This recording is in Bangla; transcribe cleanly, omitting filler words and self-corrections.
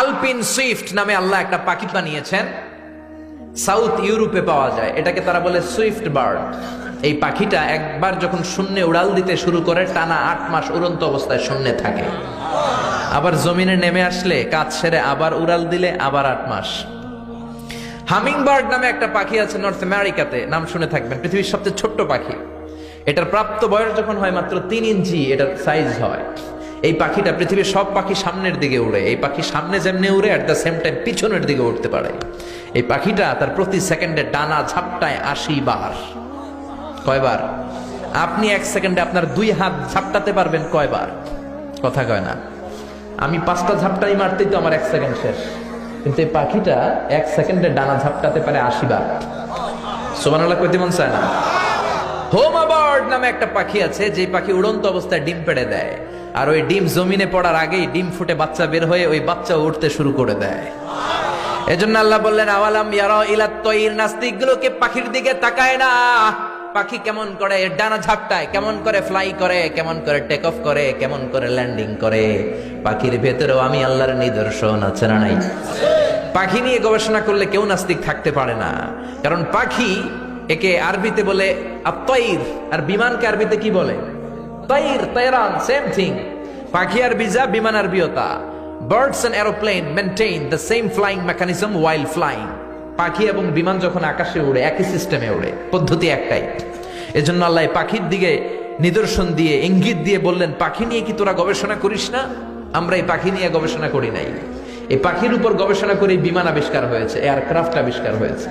আলপিন সুইফট নামে আল্লাহ একটা পাখি বানিয়েছেন, সাউথ ইউরোপে পাওয়া যায়। এটাকে তারা বলে সুইফট বার্ড। এই পাখিটা একবার যখন শূন্যে উড়াল দিতে শুরু করে টানা 8 মাস উড়ন্ত অবস্থায় শূন্যে থাকে, আবার জমিনে নেমে আসলে কাজ সেরে আবার উড়াল দিলে আবার 8 মাস। হামিং বার্ড নামে একটা পাখি আছে নর্থ আমেরিকাতে, নাম শুনে থাকবেন, পৃথিবীর সবচেয়ে ছোট্ট পাখি। এটার প্রাপ্ত বয়স যখন হয় মাত্র 3 ইঞ্চি এটার সাইজ হয়। এই পাখিটা পৃথিবীর সব পাখি সামনের দিকে উড়ে, এই পাখি সামনে যেমনি উড়ে অ্যাট দ্য সেম টাইম পিছনের দিকে উঠতে পারে। এই পাখিটা তার প্রতি সেকেন্ডে ডানা ঝাপটায় 80 বার। কয়বার? আপনি 1 সেকেন্ডে আপনার 2 হাত ঝাপটাতে পারবেন কয়বার? কথা কয় না। আমি 5টা ঝাপটাই মারতেই তো আমার 1 সেকেন্ড শেষ, কিন্তু এই পাখিটা 1 সেকেন্ডে ডানা ঝাপটাতে পারে 80 বার। সুবহানাল্লাহ কইতে মন চায় না? হোমা বার্ড নামে একটা পাখি আছে, যে পাখি উড়ন্ত অবস্থায় ডিম পেড়ে দেয়, আর ওই ডিম জমিনে পড়ার আগেই ডিম ফুটে বাচ্চা বের হয়ে ওই বাচ্চা উঠতে শুরু করে দেয়। এজন্য আল্লাহ বললেন আওয়ালাম ইয়ারা ইলা তাইর, নাস্তিকগুলোকে পাখির দিকে তাকায় না। পাখি কেমন করে ডানা ঝাপটায়, কেমন করে ফ্লাই করে, কেমন করে টেক অফ করে, কেমন করে ল্যান্ডিং করে। পাখির ভেতরেও আমি আল্লাহর নিদর্শন আছে না নাই? পাখি নিয়ে গবেষণা করলে কেউ নাস্তিক থাকতে পারে না, কারণ পাখি একে আরবিতে বলে আত-তাইর, আর বিমানকে আরবিতে কি বলে? তাইর, তায়রান, সেম থিং। পাখি আরবি যা, বিমান আরবিও তা। Birds and aeroplane maintain the same flying mechanism while flying. পাখি এবং বিমান যখন আকাশে উড়ে একই সিস্টেমে উড়ে, পদ্ধতি একটাই। এজন্য আল্লাহ পাখির দিকে নিদর্শন দিয়ে ইঙ্গিত দিয়ে বললেন, পাখি নিয়ে কি তোরা গবেষণা করিস না? আমরা এই পাখি নিয়ে গবেষণা করি নাই। এই পাখির উপর গবেষণা করে বিমান আবিষ্কার হয়েছে, এয়ারক্রাফট আবিষ্কার হয়েছে।